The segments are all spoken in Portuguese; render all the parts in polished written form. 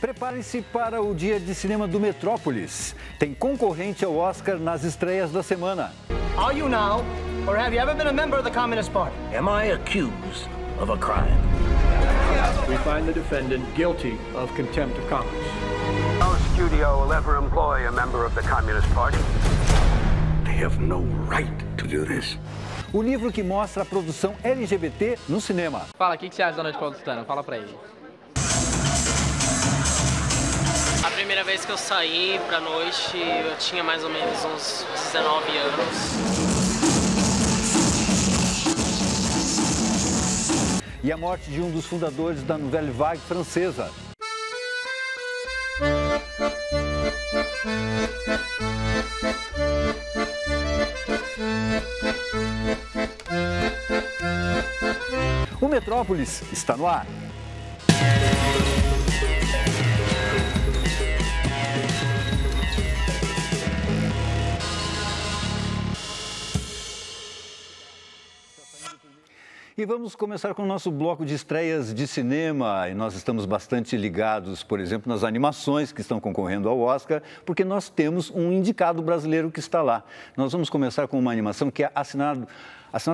Preparem-se para o dia de cinema do Metrópolis. Tem concorrente ao Oscar nas estreias da semana. Are you now, or have you ever been a member of the Communist Party? Am I accused of a crime? We find the defendant guilty of contempt of Congress. No studio will ever employ a member of the Communist Party. They have no right to do this. O livro que mostra a produção LGBT no cinema. Fala, o que você acha da Noite Paulistana? Fala pra ele. A primeira vez que eu saí pra noite, eu tinha mais ou menos uns 19 anos. E a morte de um dos fundadores da Nouvelle Vague francesa. O Metrópolis está no ar. E vamos começar com o nosso bloco de estreias de cinema. E nós estamos bastante ligados, por exemplo, nas animações que estão concorrendo ao Oscar, porque nós temos um indicado brasileiro que está lá. Nós vamos começar com uma animação que é assinada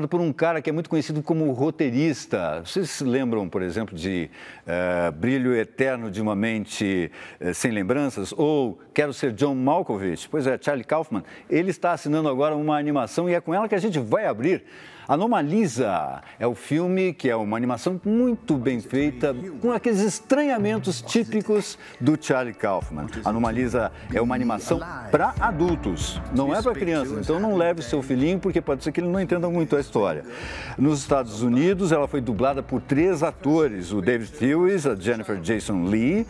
por um cara que é muito conhecido como roteirista. Vocês se lembram, por exemplo, de Brilho Eterno de uma Mente Sem Lembranças? Ou Quero Ser John Malkovich? Pois é, Charlie Kaufman. Ele está assinando agora uma animação e é com ela que a gente vai abrir. Anomalisa é o filme que é uma animação muito bem feita, com aqueles estranhamentos típicos do Charlie Kaufman. Anomalisa é uma animação para adultos, não é para crianças, então não leve seu filhinho, porque pode ser que ele não entenda muito a história. Nos Estados Unidos, ela foi dublada por 3 atores, o David Thewlis, a Jennifer Jason Leigh,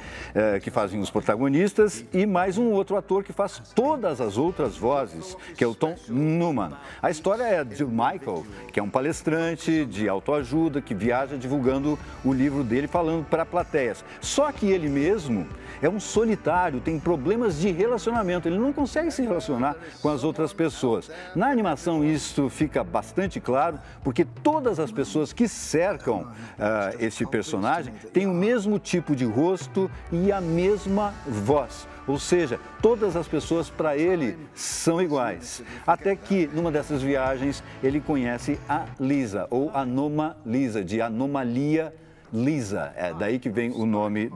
que fazem os protagonistas, e mais um outro ator que faz todas as outras vozes, que é o Tom Newman. A história é de Michael, que é um palestrante de autoajuda, que viaja divulgando o livro dele, falando para plateias. Só que ele mesmo é um solitário, tem problemas de relacionamento, ele não consegue se relacionar com as outras pessoas. Na animação isso fica bastante claro, porque todas as pessoas que cercam esse personagem têm o mesmo tipo de rosto e a mesma voz. Ou seja, todas as pessoas para ele são iguais. Até que, numa dessas viagens, ele conhece a Lisa, ou Anomalisa, de anomalia Lisa. É daí que vem o nome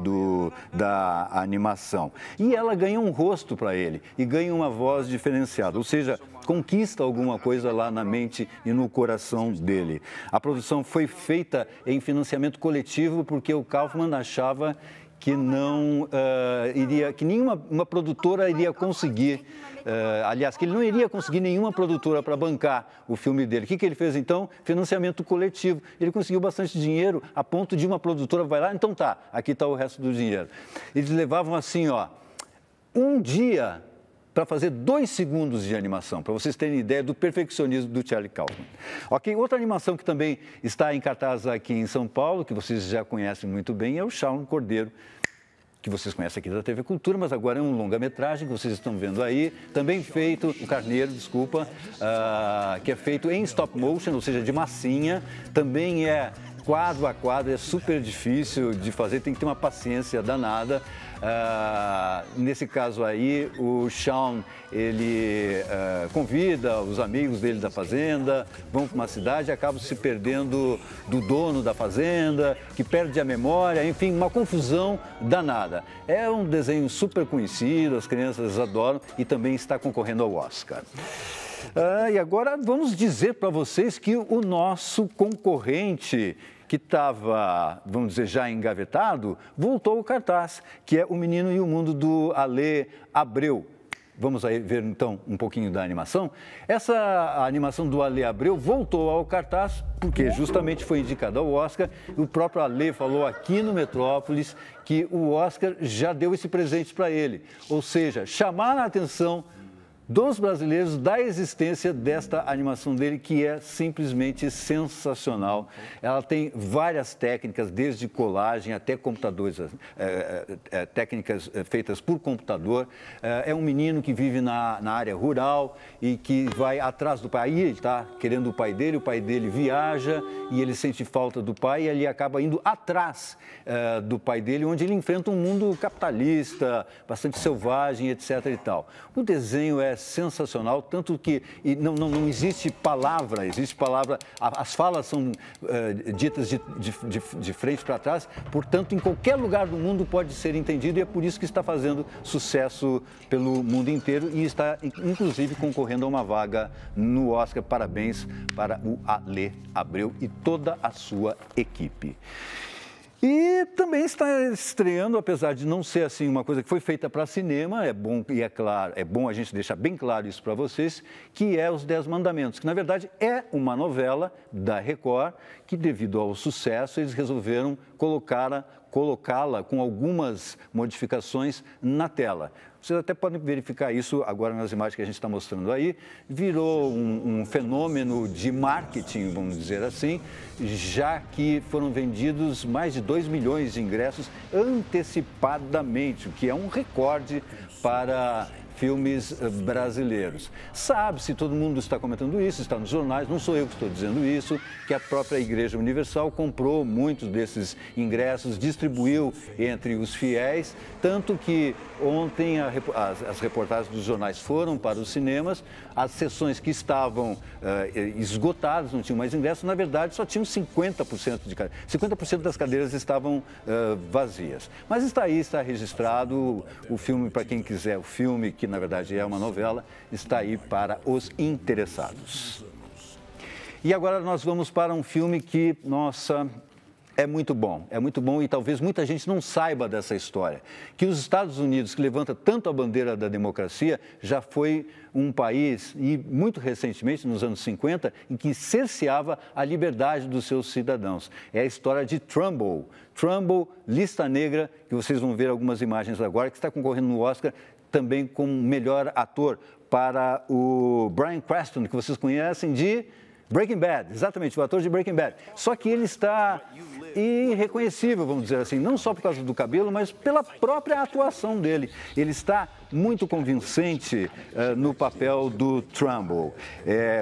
da animação. E ela ganha um rosto para ele e ganha uma voz diferenciada, ou seja, conquista alguma coisa lá na mente e no coração dele. A produção foi feita em financiamento coletivo porque o Kaufman achava que que nenhuma produtora iria conseguir, aliás, que ele não iria conseguir nenhuma produtora para bancar o filme dele. O que ele fez então? Financiamento coletivo. Ele conseguiu bastante dinheiro a ponto de uma produtora vai lá, então tá, aqui está o resto do dinheiro. Eles levavam assim, ó, um dia para fazer 2 segundos de animação, para vocês terem ideia do perfeccionismo do Charlie Kaufman. Ok, outra animação que também está em cartaz aqui em São Paulo, que vocês já conhecem muito bem, é o Shaun Cordeiro, que vocês conhecem aqui da TV Cultura, mas agora é um longa-metragem que vocês estão vendo aí, também feito, o Carneiro, desculpa, que é feito em stop motion, ou seja, de massinha, também é quadro a quadro, é super difícil de fazer, tem que ter uma paciência danada. Nesse caso aí, o Shaun, ele convida os amigos dele da fazenda, vão para uma cidade e acabam se perdendo do dono da fazenda, que perde a memória, enfim, uma confusão danada. É um desenho super conhecido, as crianças adoram e também está concorrendo ao Oscar. E agora vamos dizer para vocês que o nosso concorrente, que estava, vamos dizer, já engavetado, voltou ao cartaz, que é O Menino e o Mundo, do Ale Abreu. Vamos aí ver, então, um pouquinho da animação. Essa animação do Ale Abreu voltou ao cartaz, porque justamente foi indicada ao Oscar. O próprio Ale falou aqui no Metrópolis que o Oscar já deu esse presente para ele. Ou seja, chamar a atenção dos brasileiros da existência desta animação dele, que é simplesmente sensacional. Ela tem várias técnicas, desde colagem até computadores, técnicas feitas por computador. É um menino que vive na área rural e que vai atrás do pai. Aí ele está querendo o pai dele viaja e ele sente falta do pai e ele acaba indo atrás do pai dele, onde ele enfrenta um mundo capitalista, bastante selvagem, etc. e tal. O desenho é sensacional, tanto que não existe palavra, as falas são ditas de frente para trás, portanto, em qualquer lugar do mundo pode ser entendido e é por isso que está fazendo sucesso pelo mundo inteiro e está, inclusive, concorrendo a uma vaga no Oscar. Parabéns para o Ale Abreu e toda a sua equipe. E também está estreando, apesar de não ser assim uma coisa que foi feita para cinema, é bom e é claro, é bom a gente deixar bem claro isso para vocês, que é Os 10 Mandamentos, que na verdade é uma novela da Record, que devido ao sucesso eles resolveram colocá-la com algumas modificações na tela. Vocês até podem verificar isso agora nas imagens que a gente está mostrando aí. Virou um fenômeno de marketing, vamos dizer assim, já que foram vendidos mais de 2 milhões de ingressos antecipadamente, o que é um recorde para filmes brasileiros. Sabe-se, todo mundo está comentando isso, está nos jornais, não sou eu que estou dizendo isso, que a própria Igreja Universal comprou muitos desses ingressos, distribuiu entre os fiéis, tanto que ontem as reportagens dos jornais foram para os cinemas, as sessões que estavam esgotadas, não tinham mais ingressos, na verdade só tinham 50% de cadeiras. 50% das cadeiras estavam vazias. Mas está aí, está registrado o filme, para quem quiser, o filme que na verdade é uma novela, está aí para os interessados. E agora nós vamos para um filme que, nossa, é muito bom e talvez muita gente não saiba dessa história, que os Estados Unidos, que levanta tanto a bandeira da democracia, já foi um país, e muito recentemente, nos anos 50, em que cerceava a liberdade dos seus cidadãos. É a história de Trumbo, Lista Negra, que vocês vão ver algumas imagens agora, que está concorrendo no Oscar, também como melhor ator, para o Bryan Cranston, que vocês conhecem de Breaking Bad, exatamente, o ator de Breaking Bad. Só que ele está irreconhecível, vamos dizer assim, não só por causa do cabelo, mas pela própria atuação dele. Ele está muito convincente no papel do Trumbo.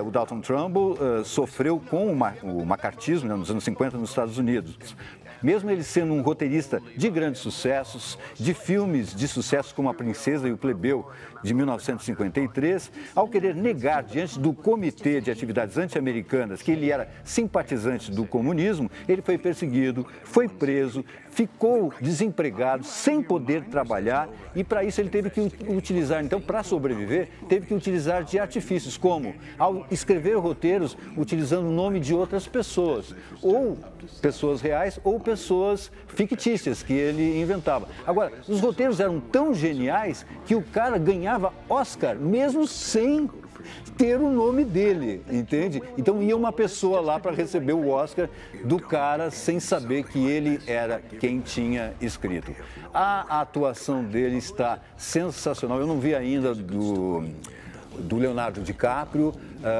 O Dalton Trumbo sofreu com o macartismo, nos anos 50 nos Estados Unidos. Mesmo ele sendo um roteirista de grandes sucessos, de filmes de sucesso como A Princesa e o Plebeu, de 1953, ao querer negar diante do Comitê de Atividades Anti-Americanas que ele era simpatizante do comunismo, ele foi perseguido, foi preso, ficou desempregado, sem poder trabalhar e para isso ele teve que utilizar, então, para sobreviver, teve que utilizar de artifícios, como ao escrever roteiros utilizando o nome de outras pessoas, ou pessoas reais ou pessoas fictícias que ele inventava. Agora, os roteiros eram tão geniais que o cara ganhava Oscar mesmo sem ter o nome dele, entende? Então ia uma pessoa lá para receber o Oscar do cara sem saber que ele era quem tinha escrito. A atuação dele está sensacional. Eu não vi ainda do Leonardo DiCaprio,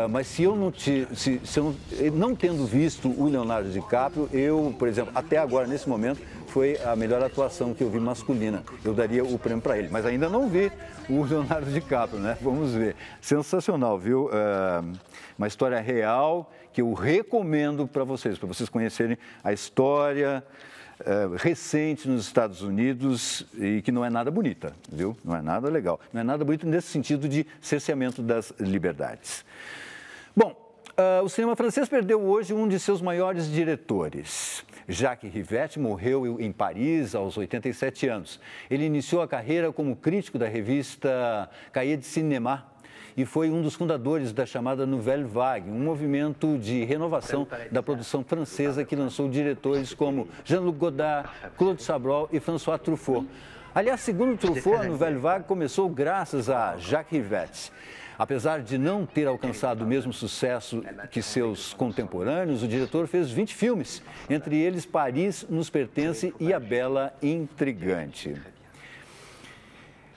mas se eu não tendo visto o Leonardo DiCaprio, eu, por exemplo, até agora, nesse momento, foi a melhor atuação que eu vi masculina. Eu daria o prêmio para ele, mas ainda não vi o Leonardo DiCaprio, né? Vamos ver. Sensacional, viu? Uma história real que eu recomendo para vocês conhecerem a história recente nos Estados Unidos e que não é nada bonita, viu? Não é nada legal. Não é nada bonito nesse sentido de cerceamento das liberdades. Bom, o cinema francês perdeu hoje um de seus maiores diretores. Jacques Rivette morreu em Paris aos 87 anos. Ele iniciou a carreira como crítico da revista Cahiers de Cinéma e foi um dos fundadores da chamada Nouvelle Vague, um movimento de renovação da produção francesa que lançou diretores como Jean-Luc Godard, Claude Chabrol e François Truffaut. Aliás, segundo Truffaut, a Nouvelle Vague começou graças a Jacques Rivette. Apesar de não ter alcançado o mesmo sucesso que seus contemporâneos, o diretor fez 20 filmes, entre eles Paris nos Pertence e A Bela Intrigante.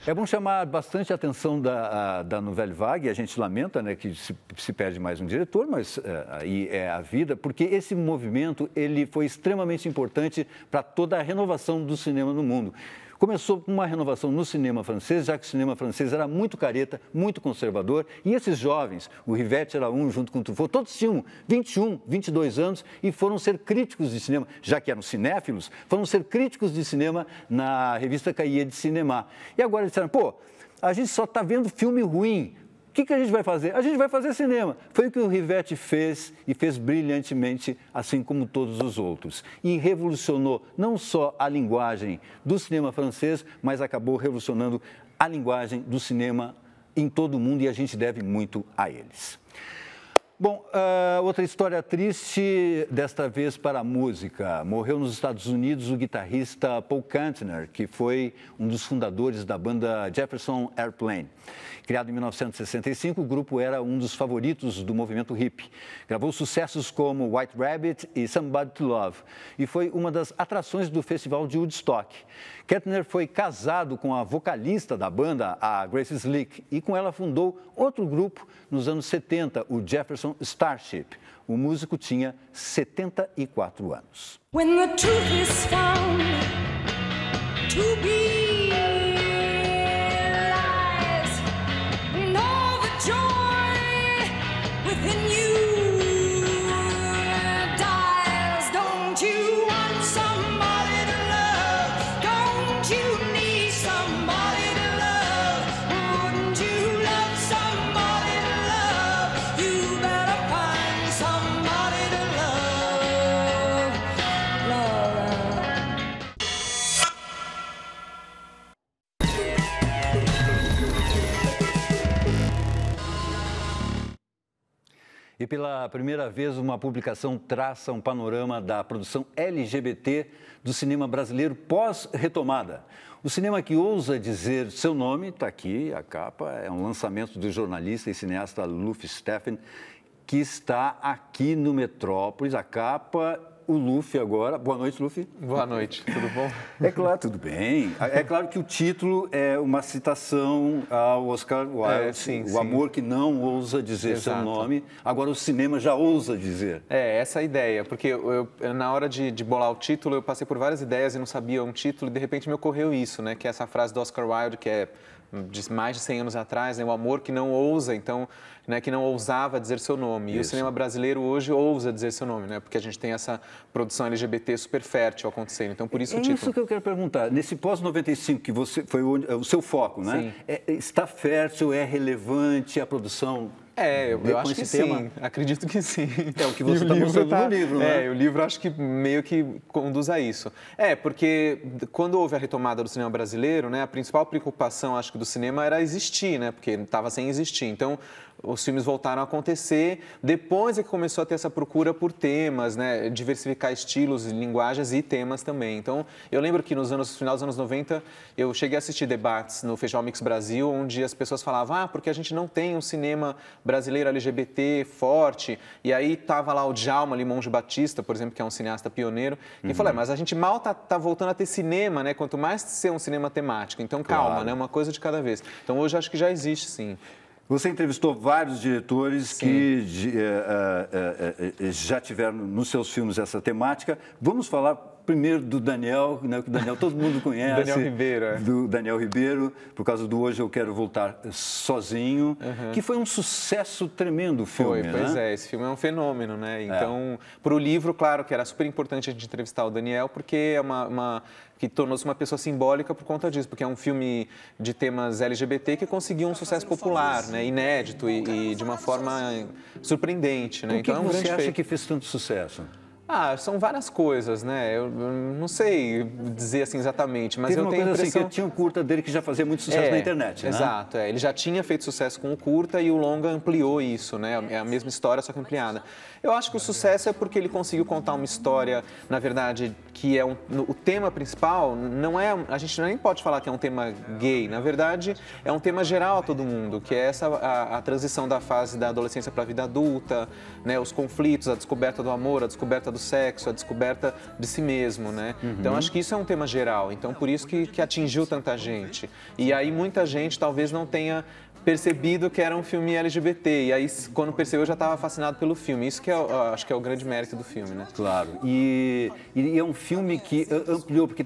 É bom chamar bastante a atenção da Nouvelle Vague, a gente lamenta, né, que se perde mais um diretor, mas aí é a vida, porque esse movimento ele foi extremamente importante para toda a renovação do cinema no mundo. Começou com uma renovação no cinema francês, já que o cinema francês era muito careta, muito conservador, e esses jovens, o Rivette era um junto com o Truffaut, todos tinham 21, 22 anos e foram ser críticos de cinema, já que eram cinéfilos, foram ser críticos de cinema na revista Cahiers de Cinema. E agora eles disseram, pô, a gente só está vendo filme ruim. O que a gente vai fazer? A gente vai fazer cinema. Foi o que o Rivette fez e fez brilhantemente, assim como todos os outros. E revolucionou não só a linguagem do cinema francês, mas acabou revolucionando a linguagem do cinema em todo o mundo e a gente deve muito a eles. Bom, outra história triste, desta vez para a música. Morreu nos Estados Unidos o guitarrista Paul Kantner, que foi um dos fundadores da banda Jefferson Airplane. Criado em 1965, o grupo era um dos favoritos do movimento hippie. Gravou sucessos como White Rabbit e Somebody to Love e foi uma das atrações do festival de Woodstock. Kantner foi casado com a vocalista da banda, a Grace Slick, e com ela fundou outro grupo nos anos 70, o Jefferson Starship. O músico tinha 74 anos. When the truth is found to be lies, know the joy within you dies. Don't you want somebody to love? Don't you need somebody to love? Wouldn't you love somebody to love? You better find somebody to love. Love. E pela primeira vez, uma publicação traça um panorama da produção LGBT do cinema brasileiro pós-retomada. O cinema que ousa dizer seu nome, está aqui, a capa, é um lançamento do jornalista e cineasta Luffy Steffen, que está aqui no Metrópolis. A capa, o Luffy agora. Boa noite, Luffy. Boa noite, tudo bom? É claro, tudo bem. É claro que o título é uma citação ao Oscar Wilde, sim. amor que não ousa dizer seu Exato. nome, agora o cinema já ousa dizer. Essa é a ideia, porque eu na hora de bolar o título, eu passei por várias ideias e não sabia um título, e de repente me ocorreu isso, né? Que é essa frase do Oscar Wilde, que é de mais de 100 anos atrás, né? O amor que não ousa, então, né? Que não ousava dizer seu nome. E o cinema brasileiro hoje ousa dizer seu nome, né? Porque a gente tem essa produção LGBT super fértil acontecendo, então por isso o título. É isso que eu quero perguntar. Nesse pós-95, que você foi o seu foco, né? Está fértil, é relevante a produção? Eu acho que sim, acredito que sim. É o que você está mostrando no livro, né? O livro acho que meio que conduz a isso. Porque quando houve a retomada do cinema brasileiro, né, a principal preocupação, acho que, do cinema era existir, né? Porque estava sem existir. Então, os filmes voltaram a acontecer, depois é que começou a ter essa procura por temas, né? Diversificar estilos, linguagens e temas também. Então, eu lembro que no final dos anos 90, eu cheguei a assistir debates no Festival Mix Brasil, onde as pessoas falavam, porque a gente não tem um cinema brasileiro LGBT forte, e aí tava lá o Djalma Limonge Batista, por exemplo, que é um cineasta pioneiro, que falou, mas a gente mal tá voltando a ter cinema, né? Quanto mais ser um cinema temático, então calma, né? Uma coisa de cada vez. Então, hoje acho que já existe, sim. Você entrevistou vários diretores que já tiveram nos seus filmes essa temática. Vamos falar primeiro do Daniel, né, que o Daniel todo mundo conhece. Daniel Ribeiro. Do Daniel Ribeiro, por causa do Hoje Eu Quero Voltar Sozinho, que foi um sucesso tremendo o filme, Pois é, esse filme é um fenômeno, né? Então, para o livro, claro que era super importante a gente entrevistar o Daniel, porque é que tornou-se uma pessoa simbólica por conta disso, porque é um filme de temas LGBT que conseguiu um sucesso popular, né? Inédito e de uma forma surpreendente, né? Por que então, é um grande você acha feito. que fez tanto sucesso? São várias coisas, né? Eu não sei dizer assim exatamente, mas eu tenho a impressão... Assim, que tinha um curta dele que já fazia muito sucesso na internet, né? Exato, ele já tinha feito sucesso com o curta e o longa ampliou isso, né? É a mesma história, só que ampliada. Eu acho que o sucesso é porque ele conseguiu contar uma história, na verdade, que é o tema principal, não é... A gente nem pode falar que é um tema gay, na verdade, é um tema geral a todo mundo, que é a transição da fase da adolescência para a vida adulta, né? Os conflitos, a descoberta do amor, a descoberta do sexo, a descoberta de si mesmo, né? Então, acho que isso é um tema geral. Então, por isso que atingiu tanta gente. E aí, muita gente talvez não tenha percebido que era um filme LGBT. E aí, quando percebeu, já estava fascinado pelo filme. Isso que acho que é o grande mérito do filme, né? Claro. E é um filme que ampliou, porque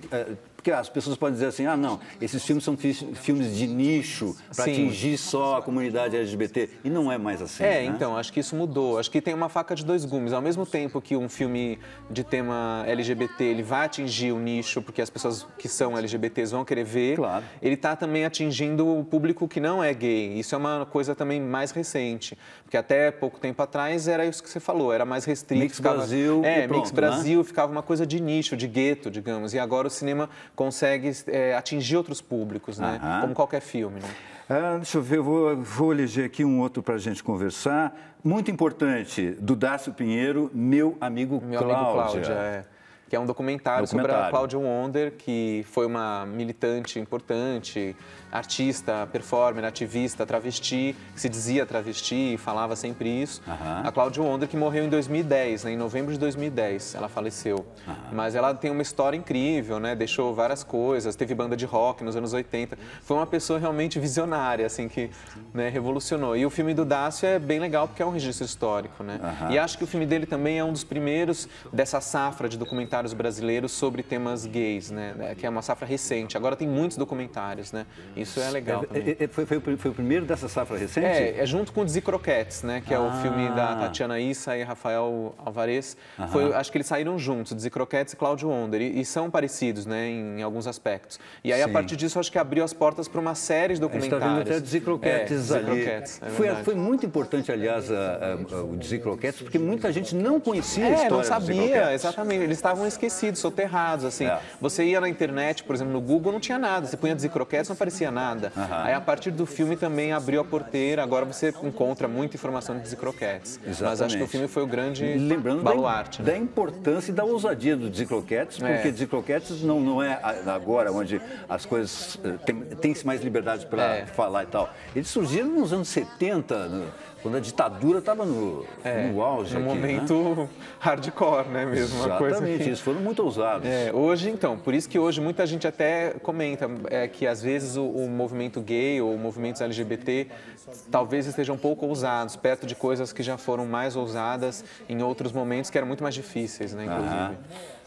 as pessoas podem dizer assim, não, esses filmes são filmes de nicho, para atingir só a comunidade LGBT. E não é mais assim, né? Então, acho que isso mudou. Acho que tem uma faca de dois gumes. Ao mesmo tempo que um filme de tema LGBT, ele vai atingir o nicho, porque as pessoas que são LGBTs vão querer ver, claro, ele está também atingindo o público que não é gay. Isso é uma coisa também mais recente. Porque até pouco tempo atrás era isso que você falou, era mais restrito. Mix Brasil e pronto, Mix Brasil, né? Ficava uma coisa de nicho, de gueto, digamos. E agora o cinema consegue atingir outros públicos, né? Como qualquer filme, né? Deixa eu ver, vou eleger aqui um outro para a gente conversar. Muito importante, do Dácio Pinheiro, Meu Amigo Cláudia. Que é um documentário sobre a Cláudia Wonder, que foi uma militante importante, artista, performer, ativista, travesti, que se dizia travesti e falava sempre isso. A Cláudia Wonder, que morreu em 2010, né, em novembro de 2010, ela faleceu. Mas ela tem uma história incrível, né, deixou várias coisas, teve banda de rock nos anos 80. Foi uma pessoa realmente visionária, assim, que, né, revolucionou. E o filme do Dácio é bem legal porque é um registro histórico, né? E acho que o filme dele também é um dos primeiros dessa safra de documentários brasileiros sobre temas gays, né? Que é uma safra recente. Agora tem muitos documentários, né? Isso é legal também. Foi o primeiro dessa safra recente? É junto com Desi-Croquetes, né? Que é o filme da Tatiana Issa e Rafael Alvarez. Acho que eles saíram juntos, Desi-Croquetes e Cláudio Wonder. E são parecidos, né? Em alguns aspectos. E aí, a partir disso, acho que abriu as portas para uma série de documentários. A gente está vendo até Desi-Croquetes ali. Foi muito importante, aliás, o Desi-Croquetes, porque muita gente não conhecia a história não sabia, exatamente. Eles estavam esquecidos, soterrados, assim. Você ia na internet, por exemplo, no Google, não tinha nada. Você punha Desi-Croquetes, não aparecia nada. Aí, a partir do filme, também abriu a porteira. Agora você encontra muita informação de Desi-Croquetes. Mas acho que o filme foi o grande baluarte. Da importância e da ousadia do Desi-Croquetes, porque Desi-Croquetes não é agora onde as coisas tem-se mais liberdade para falar e tal. Eles surgiram nos anos 70, quando a ditadura estava no auge. No momento hardcore, né? Mesmo. Exatamente, uma coisa que... eles foram muito ousados. Hoje, então, por isso que hoje muita gente até comenta que às vezes o movimento gay ou movimentos LGBT talvez estejam um pouco ousados, perto de coisas que já foram mais ousadas em outros momentos que eram muito mais difíceis, né? Inclusive.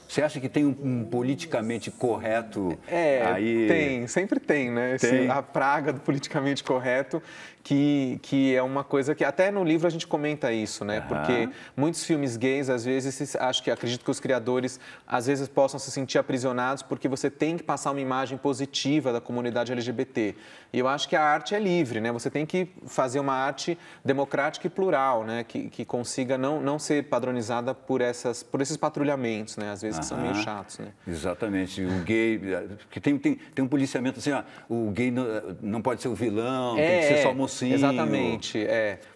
Você acha que tem um politicamente correto aí? Sempre tem, né? A praga do politicamente correto, que é uma coisa que até no livro a gente comenta isso, né? Porque muitos filmes gays, às vezes, acredito que os criadores, às vezes, possam se sentir aprisionados porque você tem que passar uma imagem positiva da comunidade LGBT. E eu acho que a arte é livre, né? Você tem que fazer uma arte democrática e plural, né? Que consiga não ser padronizada por esses patrulhamentos, né? Às vezes que são meio chatos, né? Exatamente. O gay... Porque tem um policiamento assim, o gay não pode ser o vilão, tem que ser só mocinho. Exatamente,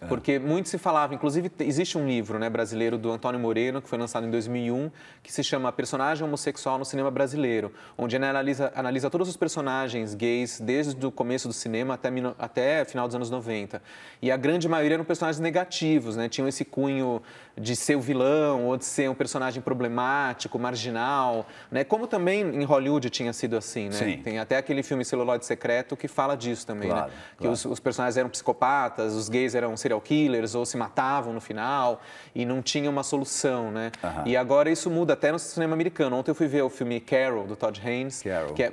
porque muito se falava, inclusive existe um livro, né, brasileiro do Antônio Moreno, que foi lançado em 2001, que se chama Personagem Homossexual no Cinema Brasileiro, onde ele analisa todos os personagens gays desde o começo do cinema até final dos anos 90. E a grande maioria eram personagens negativos, né, tinham esse cunho de ser o vilão ou de ser um personagem problemático, marginal, né, como também em Hollywood tinha sido assim, né? Sim. Tem até aquele filme Celuloide Secreto que fala disso também, né? Que os personagens eram psicopatas, os gays eram serial killers ou se matavam no final e não tinha uma solução, né? E agora isso muda até no cinema americano. Ontem eu fui ver o filme Carol, do Todd Haynes,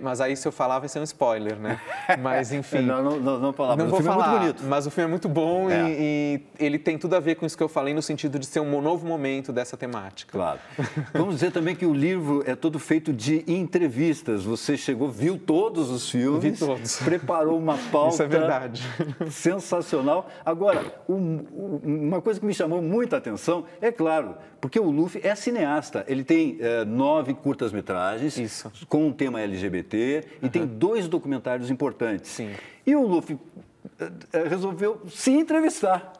mas aí se eu falar vai ser um spoiler, né? Mas enfim... não falar, mas o filme é muito bonito. Mas o filme é muito bom e ele tem tudo a ver com isso que eu falei no sentido de ser um novo momento dessa temática. Claro. Vamos dizer também que o livro é todo feito de entrevistas. Você viu todos os filmes. Vi todos. Preparou uma pauta. Isso é verdade. Sensacional. Agora, uma coisa que me chamou muita atenção, é claro, porque o Luffy é cineasta. Ele tem 9 curtas-metragens com um tema LGBT e tem 2 documentários importantes. Sim. E o Luffy resolveu se entrevistar.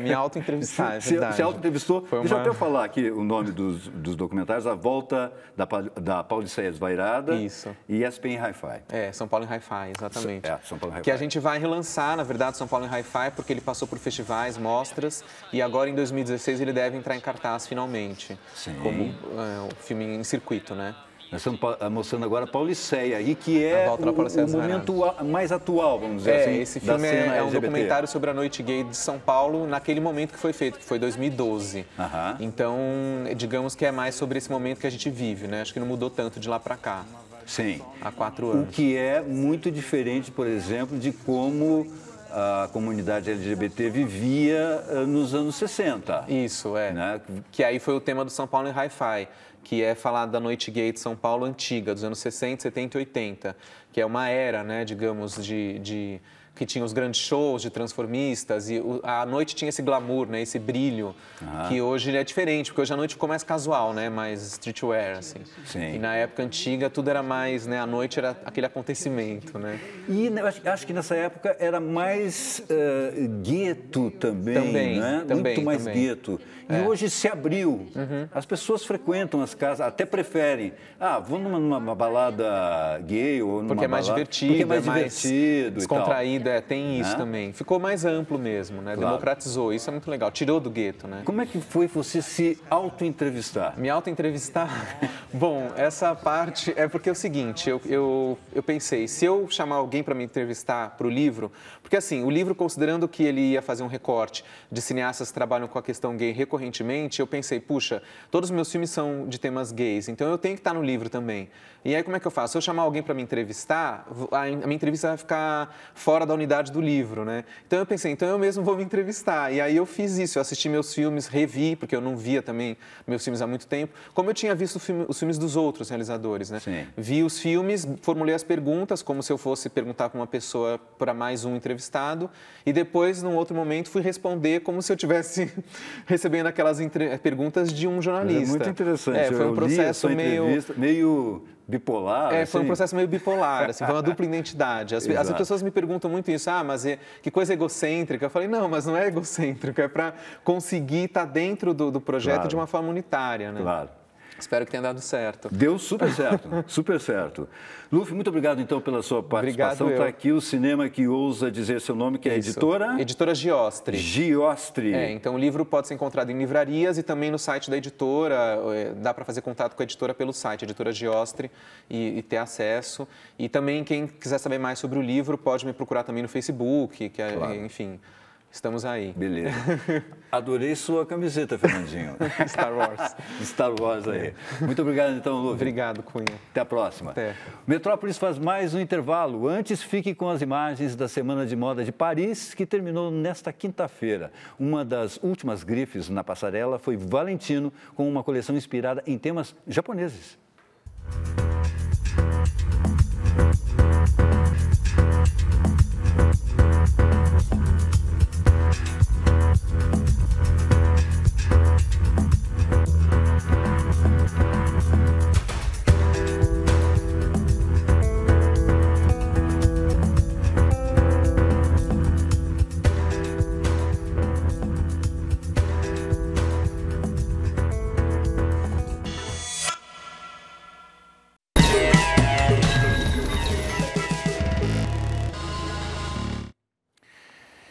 Me auto-entrevistar, é verdade. Se auto-entrevistou. Deixa eu até falar aqui o nome dos documentários, A Volta da Pauliceia Esvairada e ESPN Hi-Fi. São Paulo em Hi-Fi, exatamente. São Paulo em Hi-Fi. Que a gente vai relançar, na verdade, São Paulo em Hi-Fi, porque ele passou por festivais, mostras, e agora em 2016 ele deve entrar em cartaz finalmente. Sim. Como o filme em circuito, né? Nós estamos mostrando agora Pauliceia, e que é o momento mais atual, vamos dizer assim, esse filme é um documentário sobre a noite gay de São Paulo naquele momento que foi feito, que foi 2012. Então, digamos que é mais sobre esse momento que a gente vive, né? Acho que não mudou tanto de lá para cá. Sim. Há 4 anos. O que é muito diferente, por exemplo, de como a comunidade LGBT vivia nos anos 60. Isso, né? Que aí foi o tema do São Paulo em Hi-Fi, que é falar da noite gay de São Paulo antiga, dos anos 60, 70 e 80, que é uma era, né, digamos, que tinha os grandes shows de transformistas e a noite tinha esse glamour, né, esse brilho, que hoje é diferente, porque hoje a noite ficou mais casual, né, mais streetwear, assim. Sim. E na época antiga tudo era mais, né, a noite era aquele acontecimento, né. E acho que nessa época era mais gueto também, né? Muito mais gueto. E hoje se abriu. As pessoas frequentam as casas, até preferem. Vou numa balada gay ou numa porque é mais balada... divertido, porque é mais divertido, descontraído, tem isso também. Ficou mais amplo mesmo, né? Claro. Democratizou, isso é muito legal. Tirou do gueto, né? Como é que foi você se auto-entrevistar? Me auto-entrevistar? Bom, essa parte é porque é o seguinte, eu pensei, se eu chamar alguém para me entrevistar para o livro, porque assim, o livro, considerando que ele ia fazer um recorte de cineastas que trabalham com a questão gay recorrentemente, eu pensei, puxa, todos os meus filmes são de temas gays, então eu tenho que estar no livro também. E aí como é que eu faço? Se eu chamar alguém para me entrevistar, a minha entrevista vai ficar fora da unidade do livro, né? Então eu pensei, então eu mesmo vou me entrevistar. E aí eu fiz isso, eu assisti meus filmes, revi, porque eu não via também meus filmes há muito tempo, como eu tinha visto os filmes dos outros realizadores, né? Sim. Vi os filmes, formulei as perguntas, como se eu fosse perguntar para uma pessoa, para mais um entrevistado, e depois, num outro momento, fui responder como se eu estivesse recebendo aquelas perguntas de um jornalista. É muito interessante. Foi um processo meio bipolar. Foi um processo meio bipolar, assim, foi uma dupla identidade. As pessoas me perguntam muito isso, mas que coisa egocêntrica. Eu falei, não, mas não é egocêntrico, é para conseguir estar dentro do projeto de uma forma unitária, né? Claro. Espero que tenha dado certo. Deu super certo, super certo. Luffy, muito obrigado, então, pela sua participação. Está aqui o Cinema que Ousa Dizer Seu Nome, que é a editora... Editora Giostre. Giostre. Então o livro pode ser encontrado em livrarias e também no site da editora. Dá para fazer contato com a editora pelo site, editora Giostre, e ter acesso. E também, quem quiser saber mais sobre o livro, pode me procurar também no Facebook, que é, enfim... Estamos aí. Beleza. Adorei sua camiseta, Fernandinho. Star Wars. Star Wars aí. Muito obrigado, então, Luffy. Obrigado, Cunha. Até a próxima. Até. Metrópolis faz mais um intervalo. Antes, fique com as imagens da Semana de Moda de Paris, que terminou nesta quinta-feira. Uma das últimas grifes na passarela foi Valentino, com uma coleção inspirada em temas japoneses.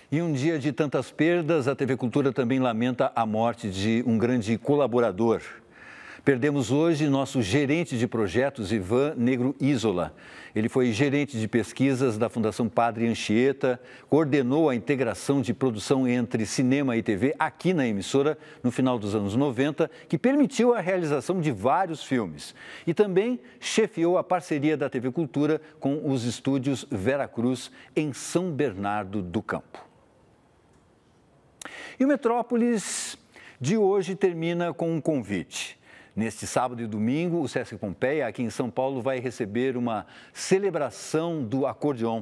Em um dia de tantas perdas, a TV Cultura também lamenta a morte de um grande colaborador. Perdemos hoje nosso gerente de projetos, Ivan Negro Isola. Ele foi gerente de pesquisas da Fundação Padre Anchieta, coordenou a integração de produção entre cinema e TV aqui na emissora no final dos anos 90, que permitiu a realização de vários filmes. E também chefiou a parceria da TV Cultura com os estúdios Veracruz, em São Bernardo do Campo. E o Metrópolis de hoje termina com um convite. Neste sábado e domingo, o Sesc Pompeia, aqui em São Paulo, vai receber uma celebração do acordeon.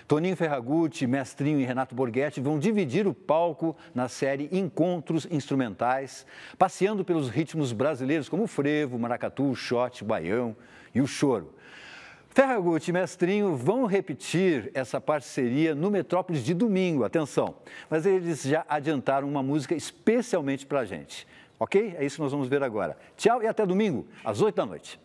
Toninho Ferragutti, Mestrinho e Renato Borghetti vão dividir o palco na série Encontros Instrumentais, passeando pelos ritmos brasileiros como o frevo, maracatu, o shot, o baião e o choro. Ferragut e Mestrinho vão repetir essa parceria no Metrópolis de domingo, atenção. Mas eles já adiantaram uma música especialmente para a gente. Ok? É isso que nós vamos ver agora. Tchau e até domingo, às 8 da noite.